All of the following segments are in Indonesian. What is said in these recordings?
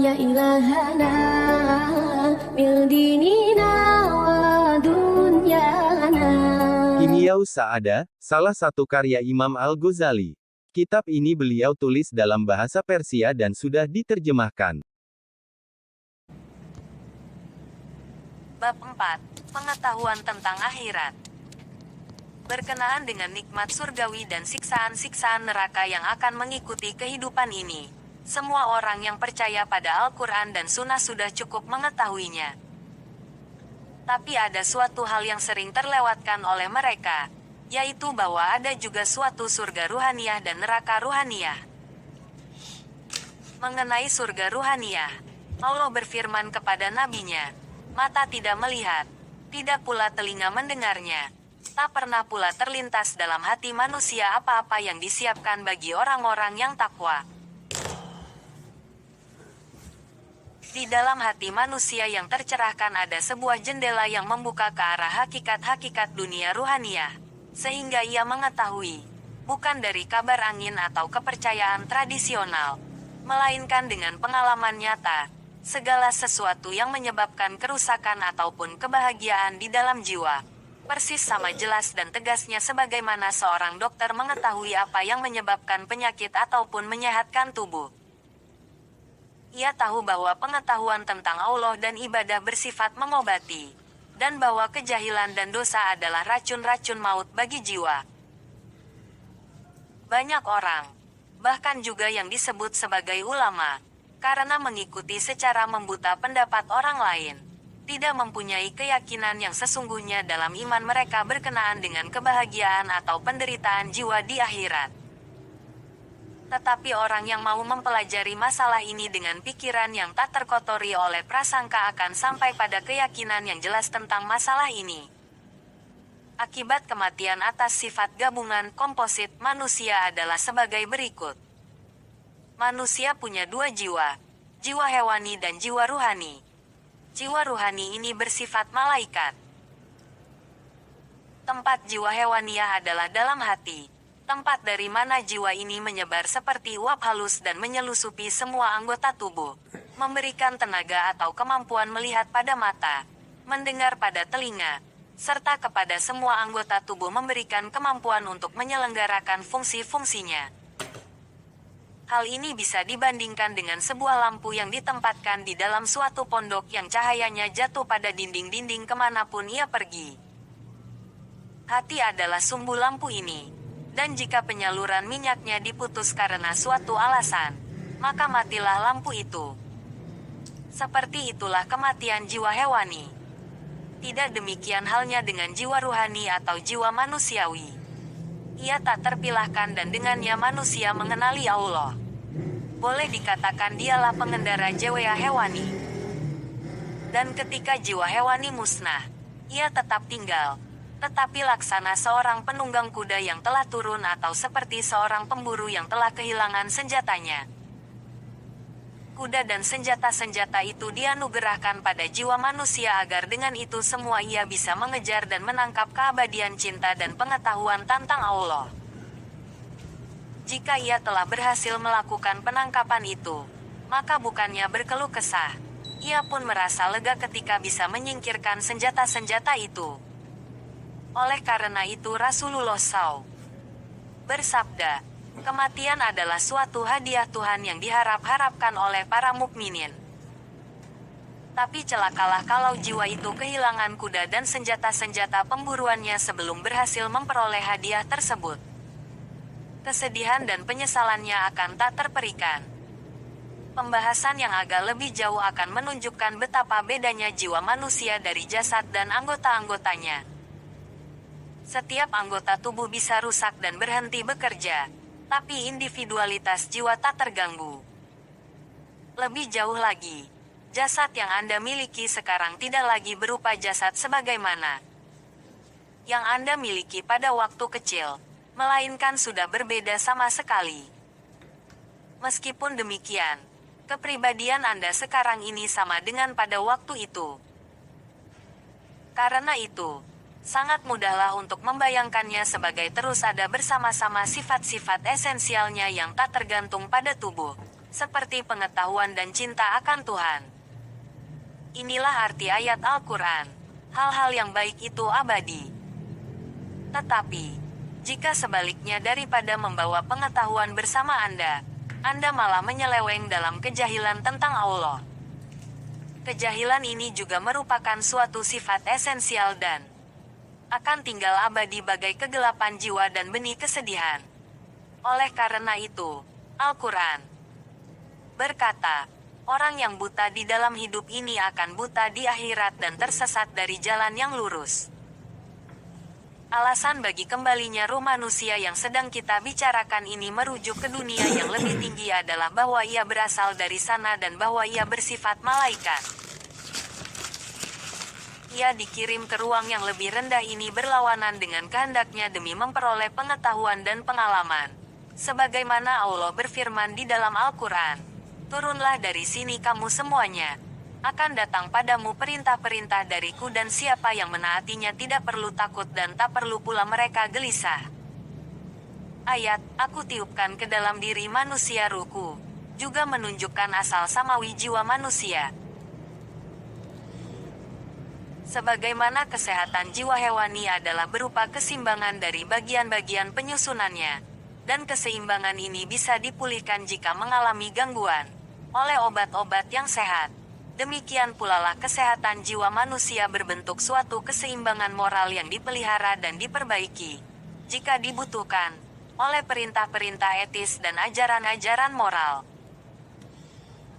يا إلهنا من ديننا ودنيانا. Kimiyau Sa'ada, salah satu karya Imam Al-Ghazali. Kitab ini beliau tulis dalam bahasa Persia dan sudah diterjemahkan. Bab 4. Pengetahuan tentang akhirat. Berkenaan dengan nikmat surgawi dan siksaan-siksaan neraka yang akan mengikuti kehidupan ini, semua orang yang percaya pada Al-Quran dan Sunnah sudah cukup mengetahuinya. Tapi ada suatu hal yang sering terlewatkan oleh mereka, yaitu bahwa ada juga suatu surga ruhaniyah dan neraka ruhaniyah. Mengenai surga ruhaniyah, Allah berfirman kepada nabinya, "Mata tidak melihat, tidak pula telinga mendengarnya, tak pernah pula terlintas dalam hati manusia apa-apa yang disiapkan bagi orang-orang yang takwa." Di dalam hati manusia yang tercerahkan ada sebuah jendela yang membuka ke arah hakikat-hakikat dunia ruhaniyah, sehingga ia mengetahui, bukan dari kabar angin atau kepercayaan tradisional, melainkan dengan pengalaman nyata, segala sesuatu yang menyebabkan kerusakan ataupun kebahagiaan di dalam jiwa. Persis sama jelas dan tegasnya sebagaimana seorang dokter mengetahui apa yang menyebabkan penyakit ataupun menyehatkan tubuh. Ia tahu bahwa pengetahuan tentang Allah dan ibadah bersifat mengobati, dan bahwa kejahilan dan dosa adalah racun-racun maut bagi jiwa. Banyak orang, bahkan juga yang disebut sebagai ulama, karena mengikuti secara membuta pendapat orang lain, tidak mempunyai keyakinan yang sesungguhnya dalam iman mereka berkenaan dengan kebahagiaan atau penderitaan jiwa di akhirat. Tetapi orang yang mau mempelajari masalah ini dengan pikiran yang tak terkotori oleh prasangka akan sampai pada keyakinan yang jelas tentang masalah ini. Akibat kematian atas sifat gabungan komposit manusia adalah sebagai berikut. Manusia punya dua jiwa, jiwa hewani dan jiwa ruhani. Jiwa ruhani ini bersifat malaikat. Tempat jiwa hewaniyah adalah dalam hati. Tempat dari mana jiwa ini menyebar seperti uap halus dan menyelusupi semua anggota tubuh, memberikan tenaga atau kemampuan melihat pada mata, mendengar pada telinga, serta kepada semua anggota tubuh memberikan kemampuan untuk menyelenggarakan fungsi-fungsinya. Hal ini bisa dibandingkan dengan sebuah lampu yang ditempatkan di dalam suatu pondok yang cahayanya jatuh pada dinding-dinding kemanapun ia pergi. Hati adalah sumbu lampu ini. Dan jika penyaluran minyaknya diputus karena suatu alasan, maka matilah lampu itu. Seperti itulah kematian jiwa hewani. Tidak demikian halnya dengan jiwa ruhani atau jiwa manusiawi. Ia tak terpilahkan dan dengannya manusia mengenali Allah. Boleh dikatakan dialah pengendara jiwa hewani. Dan ketika jiwa hewani musnah, ia tetap tinggal. Tetapi laksana seorang penunggang kuda yang telah turun atau seperti seorang pemburu yang telah kehilangan senjatanya. Kuda dan senjata-senjata itu dianugerahkan pada jiwa manusia agar dengan itu semua ia bisa mengejar dan menangkap keabadian cinta dan pengetahuan tentang Allah. Jika ia telah berhasil melakukan penangkapan itu, maka bukannya berkeluh kesah, ia pun merasa lega ketika bisa menyingkirkan senjata-senjata itu. Oleh karena itu Rasulullah SAW bersabda, kematian adalah suatu hadiah Tuhan yang diharap-harapkan oleh para mukminin. Tapi celakalah kalau jiwa itu kehilangan kuda dan senjata-senjata pemburuannya sebelum berhasil memperoleh hadiah tersebut. Kesedihan dan penyesalannya akan tak terperikan. Pembahasan yang agak lebih jauh akan menunjukkan betapa bedanya jiwa manusia dari jasad dan anggota-anggotanya. Setiap anggota tubuh bisa rusak dan berhenti bekerja, tapi individualitas jiwa tak terganggu. Lebih jauh lagi, jasad yang Anda miliki sekarang tidak lagi berupa jasad sebagaimana yang Anda miliki pada waktu kecil, melainkan sudah berbeda sama sekali. Meskipun demikian, kepribadian Anda sekarang ini sama dengan pada waktu itu. Karena itu, sangat mudahlah untuk membayangkannya sebagai terus ada bersama-sama sifat-sifat esensialnya yang tak tergantung pada tubuh. seperti pengetahuan dan cinta akan Tuhan. Inilah arti ayat Al-Quran. Hal-hal yang baik itu abadi. Tetapi, jika sebaliknya daripada membawa pengetahuan bersama Anda malah menyeleweng dalam kejahilan tentang Allah. Kejahilan ini juga merupakan suatu sifat esensial dan akan tinggal abadi bagai kegelapan jiwa dan benih kesedihan. Oleh karena itu, Al-Quran berkata, orang yang buta di dalam hidup ini akan buta di akhirat dan tersesat dari jalan yang lurus. Alasan bagi kembalinya ruh manusia yang sedang kita bicarakan ini merujuk ke dunia yang lebih tinggi adalah bahwa ia berasal dari sana dan bahwa ia bersifat malaikat. Ia dikirim ke ruang yang lebih rendah ini berlawanan dengan kehendaknya demi memperoleh pengetahuan dan pengalaman. Sebagaimana Allah berfirman di dalam Al-Quran, turunlah dari sini kamu semuanya. Akan datang padamu perintah-perintah dariku dan siapa yang menaatinya tidak perlu takut dan tak perlu pula mereka gelisah. Ayat, aku tiupkan ke dalam diri manusia ruhku, juga menunjukkan asal samawi jiwa manusia. Sebagaimana kesehatan jiwa hewani adalah berupa keseimbangan dari bagian-bagian penyusunannya, dan keseimbangan ini bisa dipulihkan jika mengalami gangguan oleh obat-obat yang sehat. Demikian pula lah kesehatan jiwa manusia berbentuk suatu keseimbangan moral yang dipelihara dan diperbaiki, jika dibutuhkan, oleh perintah-perintah etis dan ajaran-ajaran moral.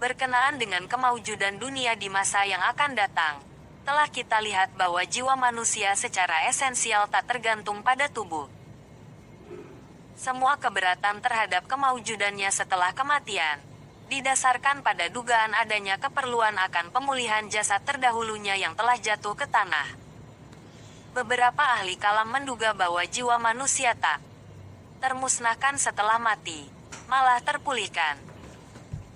Berkenaan dengan kemaujudan dunia di masa yang akan datang, telah kita lihat bahwa jiwa manusia secara esensial tak tergantung pada tubuh. Semua keberatan terhadap kemaujudannya setelah kematian didasarkan pada dugaan adanya keperluan akan pemulihan jasad terdahulunya yang telah jatuh ke tanah. Beberapa ahli kalam menduga bahwa jiwa manusia tak termusnahkan setelah mati, malah terpulihkan.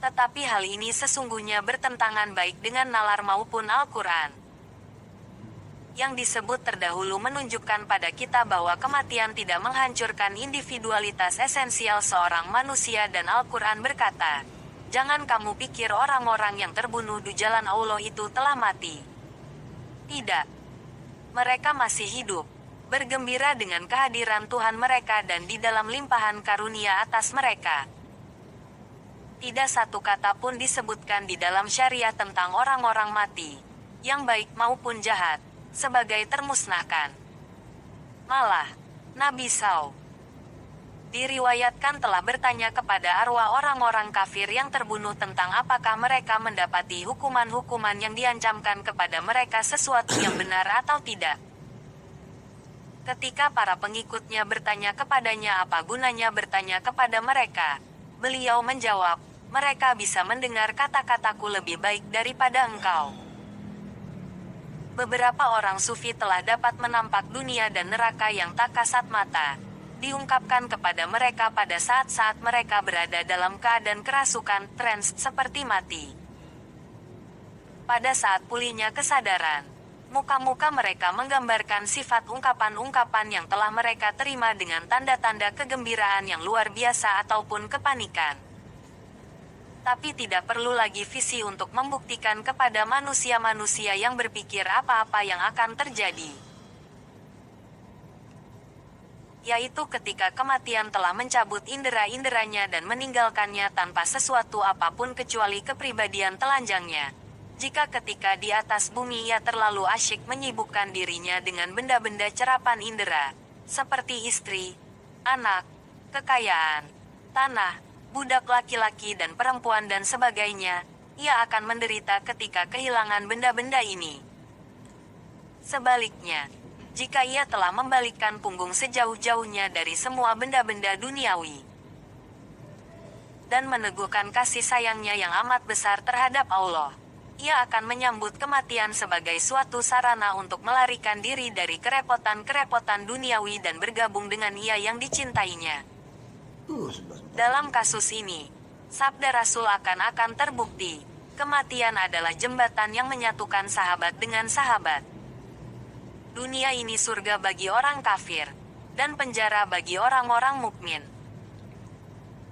Tetapi hal ini sesungguhnya bertentangan baik dengan nalar maupun Al-Quran. Yang disebut terdahulu menunjukkan pada kita bahwa kematian tidak menghancurkan individualitas esensial seorang manusia dan Al-Quran berkata, jangan kamu pikir orang-orang yang terbunuh di jalan Allah itu telah mati. Tidak. Mereka masih hidup, bergembira dengan kehadiran Tuhan mereka dan di dalam limpahan karunia atas mereka. Tidak satu kata pun disebutkan di dalam syariat tentang orang-orang mati, yang baik maupun jahat, sebagai termusnahkan. Malah, Nabi SAW diriwayatkan telah bertanya kepada arwah orang-orang kafir yang terbunuh tentang apakah mereka mendapati hukuman-hukuman yang diancamkan kepada mereka sesuatu yang benar atau tidak. Ketika para pengikutnya bertanya kepadanya apa gunanya bertanya kepada mereka, beliau menjawab, mereka bisa mendengar kata-kataku lebih baik daripada engkau. Beberapa orang sufi telah dapat menampak dunia dan neraka yang tak kasat mata diungkapkan kepada mereka pada saat-saat mereka berada dalam keadaan kerasukan, trans, seperti mati. Pada saat pulihnya kesadaran, muka-muka mereka menggambarkan sifat ungkapan-ungkapan yang telah mereka terima dengan tanda-tanda kegembiraan yang luar biasa ataupun kepanikan. Tapi tidak perlu lagi visi untuk membuktikan kepada manusia-manusia yang berpikir apa-apa yang akan terjadi. Yaitu ketika kematian telah mencabut indera-inderanya dan meninggalkannya tanpa sesuatu apapun kecuali kepribadian telanjangnya. Jika ketika di atas bumi ia terlalu asyik menyibukkan dirinya dengan benda-benda cerapan indera, seperti istri, anak, kekayaan, tanah, budak laki-laki dan perempuan dan sebagainya, ia akan menderita ketika kehilangan benda-benda ini. Sebaliknya, jika ia telah membalikkan punggung sejauh-jauhnya dari semua benda-benda duniawi dan meneguhkan kasih sayangnya yang amat besar terhadap Allah, ia akan menyambut kematian sebagai suatu sarana untuk melarikan diri dari kerepotan-kerepotan duniawi dan bergabung dengan ia yang dicintainya. Dalam kasus ini, sabda Rasul akan terbukti, kematian adalah jembatan yang menyatukan sahabat dengan sahabat. Dunia ini surga bagi orang kafir, dan penjara bagi orang-orang mukmin.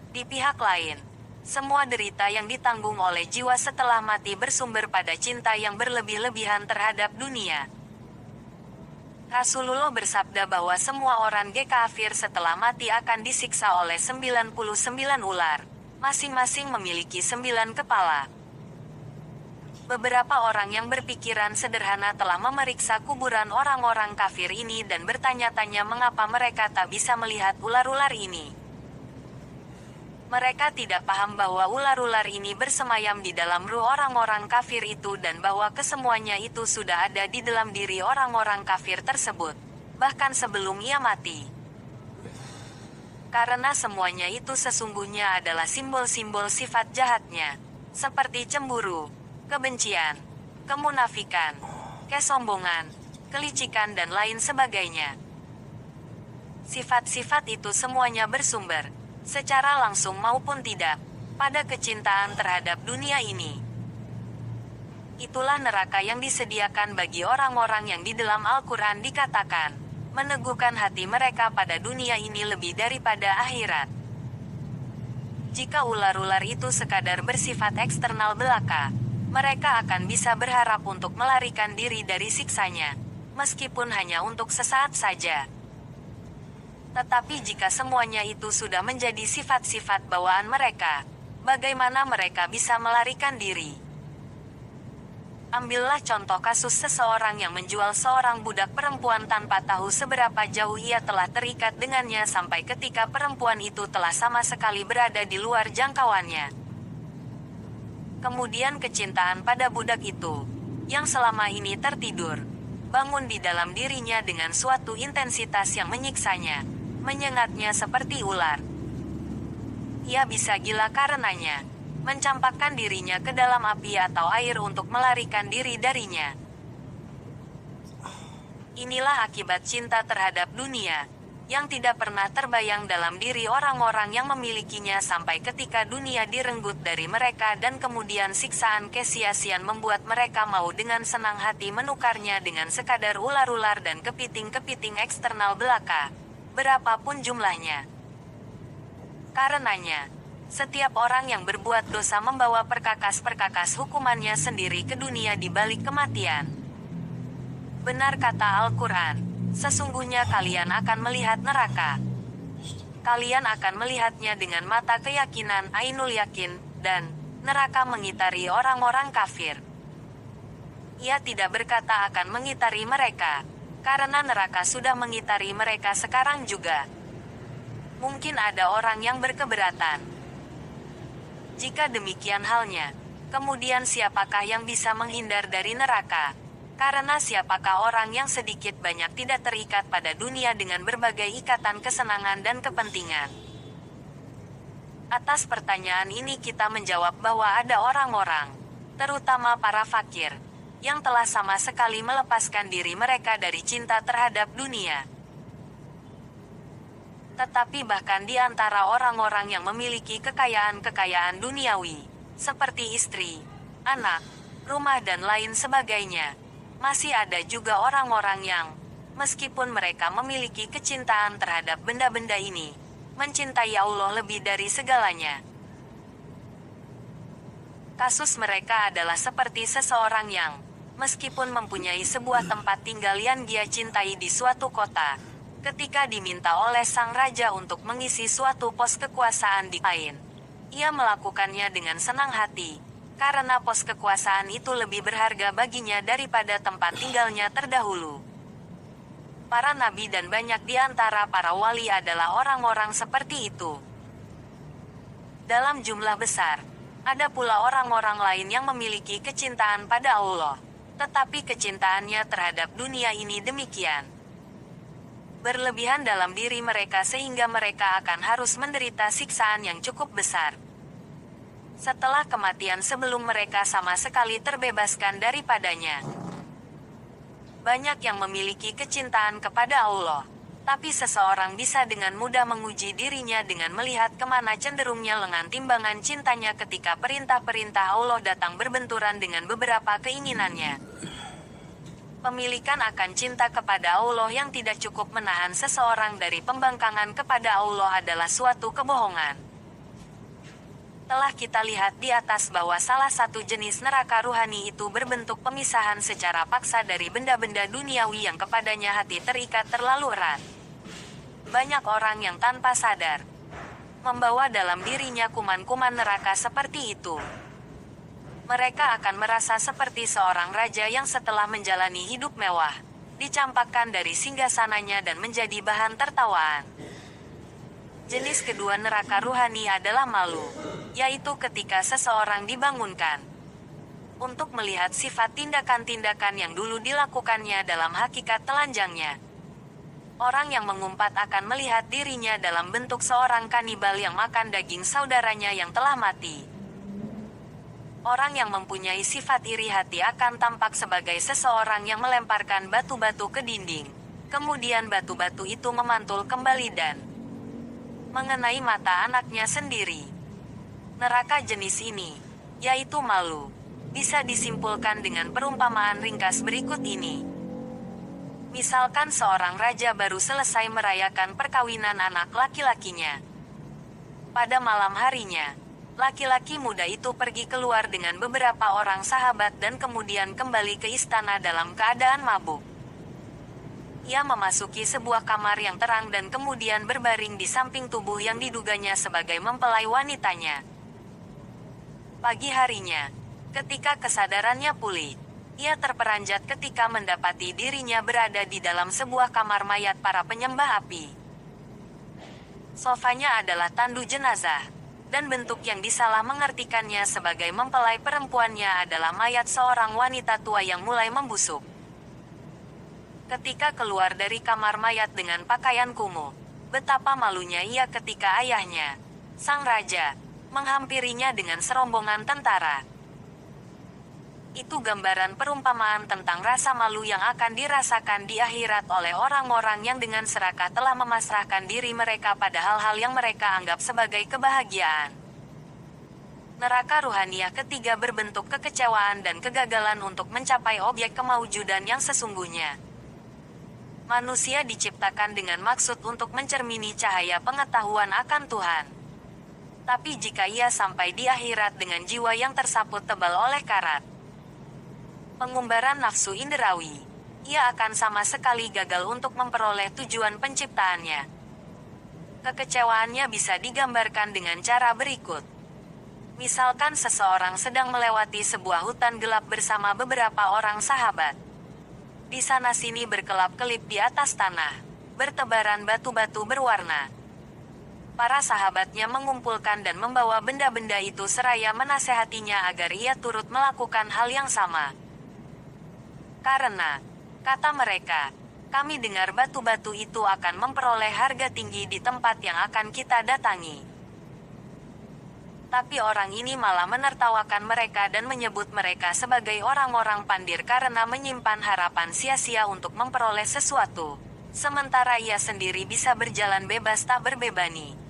Di pihak lain, Semua derita yang ditanggung oleh jiwa setelah mati bersumber pada cinta yang berlebih-lebihan terhadap dunia. Rasulullah bersabda bahwa semua orang kafir setelah mati akan disiksa oleh 99 ular, masing-masing memiliki 9 kepala. Beberapa orang yang berpikiran sederhana telah memeriksa kuburan orang-orang kafir ini dan bertanya-tanya mengapa mereka tak bisa melihat ular-ular ini. Mereka tidak paham bahwa ular-ular ini bersemayam di dalam ruh orang-orang kafir itu dan bahwa kesemuanya itu sudah ada di dalam diri orang-orang kafir tersebut, bahkan sebelum ia mati. Karena semuanya itu sesungguhnya adalah simbol-simbol sifat jahatnya, seperti cemburu, kebencian, kemunafikan, kesombongan, kelicikan dan lain sebagainya. Sifat-sifat itu semuanya bersumber, secara langsung maupun tidak, pada kecintaan terhadap dunia ini. Itulah neraka yang disediakan bagi orang-orang yang di dalam Al-Quran dikatakan, meneguhkan hati mereka pada dunia ini lebih daripada akhirat. Jika ular-ular itu sekadar bersifat eksternal belaka, mereka akan bisa berharap untuk melarikan diri dari siksanya, meskipun hanya untuk sesaat saja. Tetapi jika semuanya itu sudah menjadi sifat-sifat bawaan mereka, bagaimana mereka bisa melarikan diri? Ambillah contoh kasus seseorang yang menjual seorang budak perempuan tanpa tahu seberapa jauh ia telah terikat dengannya sampai ketika perempuan itu telah sama sekali berada di luar jangkauannya. Kemudian kecintaan pada budak itu, yang selama ini tertidur, bangun di dalam dirinya dengan suatu intensitas yang menyiksanya, menyengatnya seperti ular. Ia bisa gila karenanya, mencampakkan dirinya ke dalam api atau air untuk melarikan diri darinya. Inilah akibat cinta terhadap dunia, yang tidak pernah terbayang dalam diri orang-orang yang memilikinya sampai ketika dunia direnggut dari mereka dan kemudian siksaan kesia-siaan membuat mereka mau dengan senang hati menukarnya dengan sekadar ular-ular dan kepiting-kepiting eksternal belaka, berapapun jumlahnya. Karenanya, setiap orang yang berbuat dosa membawa perkakas-perkakas hukumannya sendiri ke dunia di balik kematian. Benar kata Al-Quran, sesungguhnya kalian akan melihat neraka. Kalian akan melihatnya dengan mata keyakinan ainul yakin, dan neraka mengitari orang-orang kafir. Ia tidak berkata akan mengitari mereka, karena neraka sudah mengitari mereka sekarang juga. Mungkin ada orang yang berkeberatan. Jika demikian halnya, kemudian siapakah yang bisa menghindar dari neraka? Karena siapakah orang yang sedikit banyak tidak terikat pada dunia dengan berbagai ikatan kesenangan dan kepentingan? Atas pertanyaan ini kita menjawab bahwa ada orang-orang, terutama para fakir, yang telah sama sekali melepaskan diri mereka dari cinta terhadap dunia. Tetapi bahkan di antara orang-orang yang memiliki kekayaan-kekayaan duniawi, seperti istri, anak, rumah dan lain sebagainya, masih ada juga orang-orang yang, meskipun mereka memiliki kecintaan terhadap benda-benda ini, mencintai Allah lebih dari segalanya. Kasus mereka adalah seperti seseorang yang, meskipun mempunyai sebuah tempat tinggal yang dia cintai di suatu kota, ketika diminta oleh sang raja untuk mengisi suatu pos kekuasaan di lain, ia melakukannya dengan senang hati, karena pos kekuasaan itu lebih berharga baginya daripada tempat tinggalnya terdahulu. Para nabi dan banyak di antara para wali adalah orang-orang seperti itu. Dalam jumlah besar, ada pula orang-orang lain yang memiliki kecintaan pada Allah, tetapi kecintaannya terhadap dunia ini demikian berlebihan dalam diri mereka sehingga mereka akan harus menderita siksaan yang cukup besar setelah kematian sebelum mereka sama sekali terbebaskan daripadanya. Banyak yang memiliki kecintaan kepada Allah, tapi seseorang bisa dengan mudah menguji dirinya dengan melihat kemana cenderungnya lengan timbangan cintanya ketika perintah-perintah Allah datang berbenturan dengan beberapa keinginannya. Pemilikan akan cinta kepada Allah yang tidak cukup menahan seseorang dari pembangkangan kepada Allah adalah suatu kebohongan. Telah kita lihat di atas bahwa salah satu jenis neraka ruhani itu berbentuk pemisahan secara paksa dari benda-benda duniawi yang kepadanya hati terikat terlalu erat. Banyak orang yang tanpa sadar membawa dalam dirinya kuman-kuman neraka seperti itu. Mereka akan merasa seperti seorang raja yang setelah menjalani hidup mewah, dicampakkan dari singgasananya dan menjadi bahan tertawaan. Jenis kedua neraka ruhani adalah malu, yaitu ketika seseorang dibangunkan untuk melihat sifat tindakan-tindakan yang dulu dilakukannya dalam hakikat telanjangnya. Orang yang mengumpat akan melihat dirinya dalam bentuk seorang kanibal yang makan daging saudaranya yang telah mati. Orang yang mempunyai sifat iri hati akan tampak sebagai seseorang yang melemparkan batu-batu ke dinding. Kemudian batu-batu itu memantul kembali dan mengenai mata anaknya sendiri. Neraka jenis ini, yaitu malu, bisa disimpulkan dengan perumpamaan ringkas berikut ini. Misalkan seorang raja baru selesai merayakan perkawinan anak laki-lakinya. Pada malam harinya, laki-laki muda itu pergi keluar dengan beberapa orang sahabat dan kemudian kembali ke istana dalam keadaan mabuk. Ia memasuki sebuah kamar yang terang dan kemudian berbaring di samping tubuh yang diduganya sebagai mempelai wanitanya. Pagi harinya, ketika kesadarannya pulih, ia terperanjat ketika mendapati dirinya berada di dalam sebuah kamar mayat para penyembah api. Sofanya adalah tandu jenazah, dan bentuk yang disalah mengertikannya sebagai mempelai perempuannya adalah mayat seorang wanita tua yang mulai membusuk. Ketika keluar dari kamar mayat dengan pakaian kumuh, betapa malunya ia ketika ayahnya, sang raja, menghampirinya dengan serombongan tentara. Itu gambaran perumpamaan tentang rasa malu yang akan dirasakan di akhirat oleh orang-orang yang dengan serakah telah memasrahkan diri mereka pada hal-hal yang mereka anggap sebagai kebahagiaan. Neraka ruhaniah ketiga berbentuk kekecewaan dan kegagalan untuk mencapai objek kemaujudan yang sesungguhnya. Manusia diciptakan dengan maksud untuk mencermini cahaya pengetahuan akan Tuhan. Tapi jika ia sampai di akhirat dengan jiwa yang tersaput tebal oleh karat pengumbaran nafsu inderawi, ia akan sama sekali gagal untuk memperoleh tujuan penciptaannya. Kekecewaannya bisa digambarkan dengan cara berikut. Misalkan seseorang sedang melewati sebuah hutan gelap bersama beberapa orang sahabat. Di sana-sini berkelap-kelip di atas tanah, bertebaran batu-batu berwarna. Para sahabatnya mengumpulkan dan membawa benda-benda itu seraya menasehatinya agar ia turut melakukan hal yang sama. Karena, kata mereka, kami dengar batu-batu itu akan memperoleh harga tinggi di tempat yang akan kita datangi. Tapi orang ini malah menertawakan mereka dan menyebut mereka sebagai orang-orang pandir karena menyimpan harapan sia-sia untuk memperoleh sesuatu, sementara ia sendiri bisa berjalan bebas tak berbebani.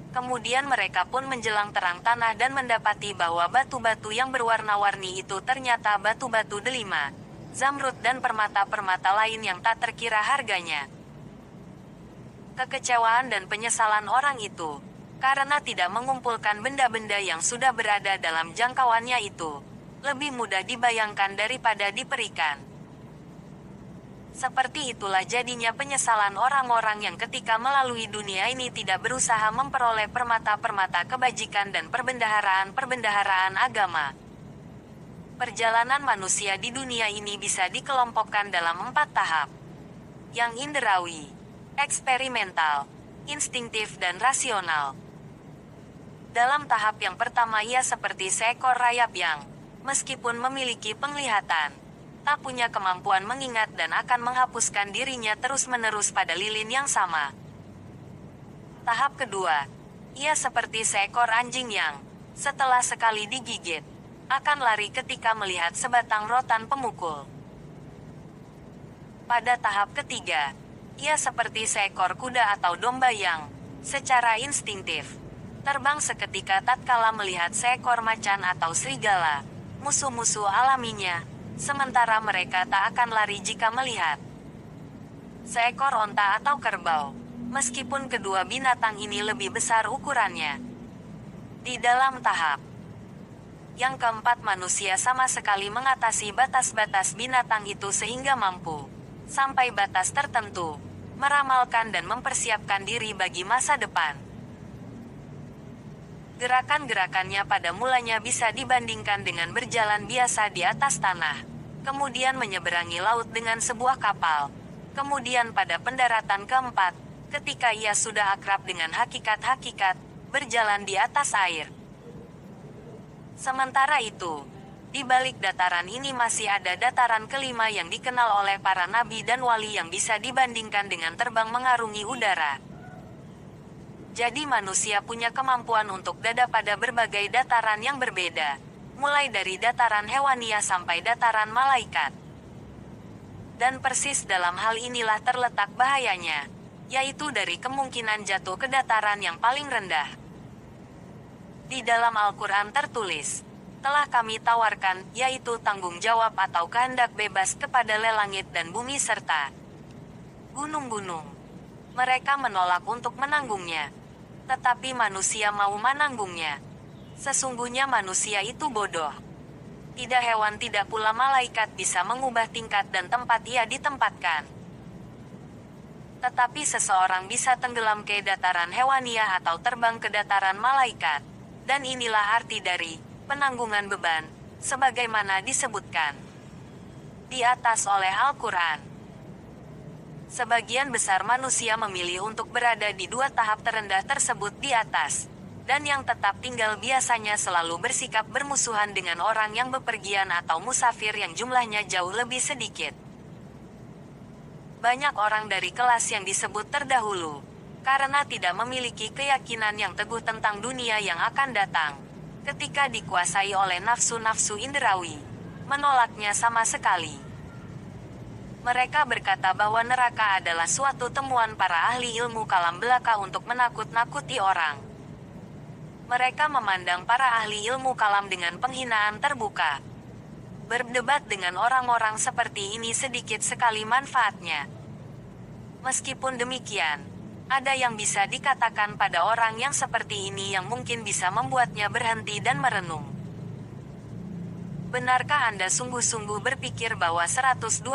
Kemudian mereka pun menjelang terang tanah dan mendapati bahwa batu-batu yang berwarna-warni itu ternyata batu-batu delima, zamrud dan permata-permata lain yang tak terkira harganya. Kekecewaan dan penyesalan orang itu, karena tidak mengumpulkan benda-benda yang sudah berada dalam jangkauannya itu, lebih mudah dibayangkan daripada diperikan. Seperti itulah jadinya penyesalan orang-orang yang ketika melalui dunia ini tidak berusaha memperoleh permata-permata kebajikan dan perbendaharaan agama. Perjalanan manusia di dunia ini bisa dikelompokkan dalam 4 tahap. Yang inderawi, eksperimental, instingtif dan rasional. Dalam tahap yang pertama ia seperti seekor rayap yang, meskipun memiliki penglihatan, tak punya kemampuan mengingat dan akan menghapuskan dirinya terus-menerus pada lilin yang sama. Tahap kedua, ia seperti seekor anjing yang, setelah sekali digigit, akan lari ketika melihat sebatang rotan pemukul. Pada tahap ketiga, ia seperti seekor kuda atau domba yang, secara instingtif, terbang seketika tatkala melihat seekor macan atau serigala, musuh-musuh alaminya, sementara mereka tak akan lari jika melihat seekor onta atau kerbau, meskipun kedua binatang ini lebih besar ukurannya. Di dalam tahap yang keempat, manusia sama sekali mengatasi batas-batas binatang itu sehingga mampu, sampai batas tertentu, meramalkan dan mempersiapkan diri bagi masa depan. Gerakan-gerakannya pada mulanya bisa dibandingkan dengan berjalan biasa di atas tanah, kemudian menyeberangi laut dengan sebuah kapal. Kemudian pada pendaratan keempat, ketika ia sudah akrab dengan hakikat-hakikat, berjalan di atas air. Sementara itu, di balik dataran ini masih ada dataran kelima yang dikenal oleh para nabi dan wali yang bisa dibandingkan dengan terbang mengarungi udara. Jadi manusia punya kemampuan untuk dada pada berbagai dataran yang berbeda, mulai dari dataran hewaniah sampai dataran malaikat. Dan persis dalam hal inilah terletak bahayanya, yaitu dari kemungkinan jatuh ke dataran yang paling rendah. Di dalam Al-Quran tertulis, telah kami tawarkan, yaitu tanggung jawab atau kehendak bebas kepada langit dan bumi serta gunung-gunung. Mereka menolak untuk menanggungnya, tetapi manusia mau menanggungnya. Sesungguhnya manusia itu bodoh. Tidak hewan, tidak pula malaikat bisa mengubah tingkat dan tempat ia ditempatkan. Tetapi seseorang bisa tenggelam ke dataran hewaniah atau terbang ke dataran malaikat. Dan inilah arti dari penanggungan beban, sebagaimana disebutkan di atas oleh Al-Quran. Sebagian besar manusia memilih untuk berada di dua tahap terendah tersebut di atas, dan yang tetap tinggal biasanya selalu bersikap bermusuhan dengan orang yang bepergian atau musafir yang jumlahnya jauh lebih sedikit. Banyak orang dari kelas yang disebut terdahulu, karena tidak memiliki keyakinan yang teguh tentang dunia yang akan datang, ketika dikuasai oleh nafsu-nafsu indrawi, menolaknya sama sekali. Mereka berkata bahwa neraka adalah suatu temuan para ahli ilmu kalam belaka untuk menakut-nakuti orang. Mereka memandang para ahli ilmu kalam dengan penghinaan terbuka. Berdebat dengan orang-orang seperti ini sedikit sekali manfaatnya. Meskipun demikian, ada yang bisa dikatakan pada orang yang seperti ini yang mungkin bisa membuatnya berhenti dan merenung. Benarkah Anda sungguh-sungguh berpikir bahwa 124.000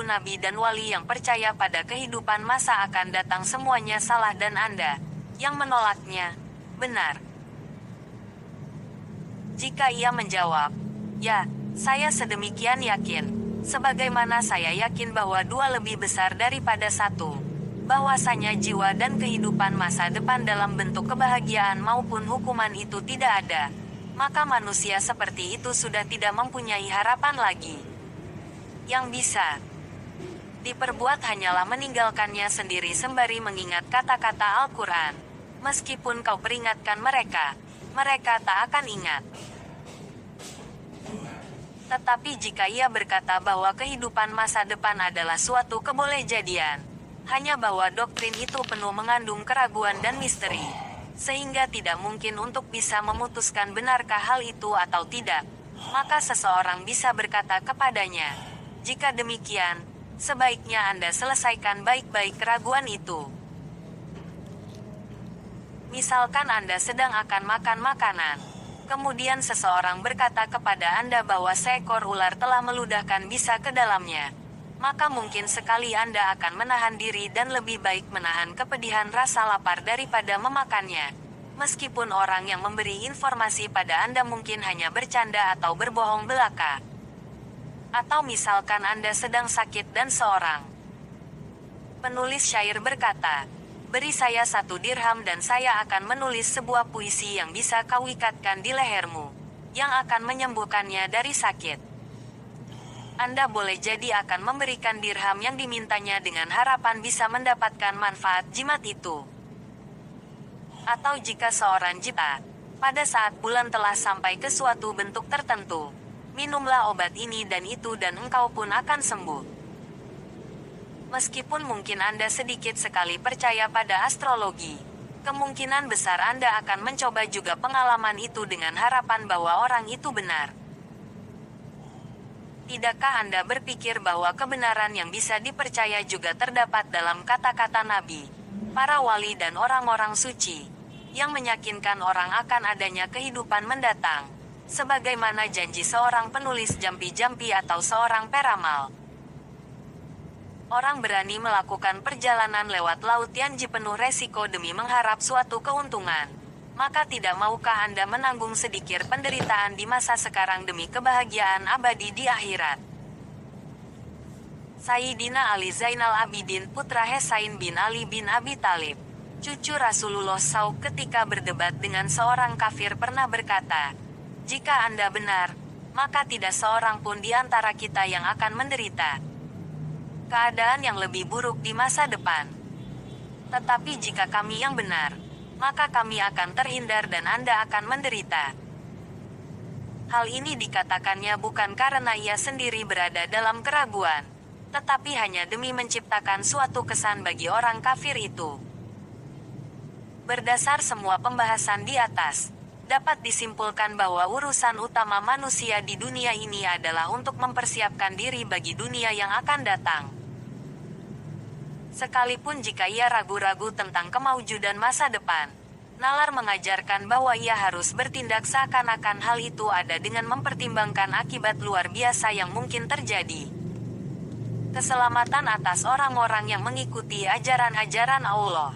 nabi dan wali yang percaya pada kehidupan masa akan datang semuanya salah dan Anda, yang menolaknya, benar? Jika ia menjawab, ya, saya sedemikian yakin, sebagaimana saya yakin bahwa 2 lebih besar daripada 1. Bahwasanya jiwa dan kehidupan masa depan dalam bentuk kebahagiaan maupun hukuman itu tidak ada, maka manusia seperti itu sudah tidak mempunyai harapan lagi. Yang bisa diperbuat hanyalah meninggalkannya sendiri sembari mengingat kata-kata Al-Quran. Meskipun kau peringatkan mereka, mereka tak akan ingat. Tetapi jika ia berkata bahwa kehidupan masa depan adalah suatu kebolehjadian, hanya bahwa doktrin itu penuh mengandung keraguan dan misteri, sehingga tidak mungkin untuk bisa memutuskan benarkah hal itu atau tidak, maka seseorang bisa berkata kepadanya, jika demikian, sebaiknya Anda selesaikan baik-baik keraguan itu. Misalkan Anda sedang akan makan makanan, kemudian seseorang berkata kepada Anda bahwa seekor ular telah meludahkan bisa ke dalamnya. Maka mungkin sekali Anda akan menahan diri dan lebih baik menahan kepedihan rasa lapar daripada memakannya. Meskipun orang yang memberi informasi pada Anda mungkin hanya bercanda atau berbohong belaka. Atau misalkan Anda sedang sakit dan seorang penulis syair berkata, beri saya 1 dirham dan saya akan menulis sebuah puisi yang bisa kau ikatkan di lehermu, yang akan menyembuhkannya dari sakit. Anda boleh jadi akan memberikan dirham yang dimintanya dengan harapan bisa mendapatkan manfaat jimat itu. Atau jika seorang jita, pada saat bulan telah sampai ke suatu bentuk tertentu, minumlah obat ini dan itu dan engkau pun akan sembuh. Meskipun mungkin Anda sedikit sekali percaya pada astrologi, kemungkinan besar Anda akan mencoba juga pengalaman itu dengan harapan bahwa orang itu benar. Tidakkah Anda berpikir bahwa kebenaran yang bisa dipercaya juga terdapat dalam kata-kata nabi, para wali dan orang-orang suci? yang meyakinkan orang akan adanya kehidupan mendatang. Sebagaimana janji seorang penulis jampi-jampi atau seorang peramal. Orang berani melakukan perjalanan lewat laut Tianji penuh resiko demi mengharap suatu keuntungan. Maka tidak maukah Anda menanggung sedikit penderitaan di masa sekarang demi kebahagiaan abadi di akhirat? Sayyidina Ali Zainal Abidin putra Husain bin Ali bin Abi Thalib, cucu Rasulullah SAW, ketika berdebat dengan seorang kafir pernah berkata, "Jika Anda benar, maka tidak seorang pun di antara kita yang akan menderita keadaan yang lebih buruk di masa depan. Tetapi jika kami yang benar, maka kami akan terhindar dan Anda akan menderita." Hal ini dikatakannya bukan karena ia sendiri berada dalam keraguan, tetapi hanya demi menciptakan suatu kesan bagi orang kafir itu. Berdasar semua pembahasan di atas, dapat disimpulkan bahwa urusan utama manusia di dunia ini adalah untuk mempersiapkan diri bagi dunia yang akan datang. Sekalipun jika ia ragu-ragu tentang kemaujudan masa depan, nalar mengajarkan bahwa ia harus bertindak seakan-akan hal itu ada dengan mempertimbangkan akibat luar biasa yang mungkin terjadi. Keselamatan atas orang-orang yang mengikuti ajaran-ajaran Allah.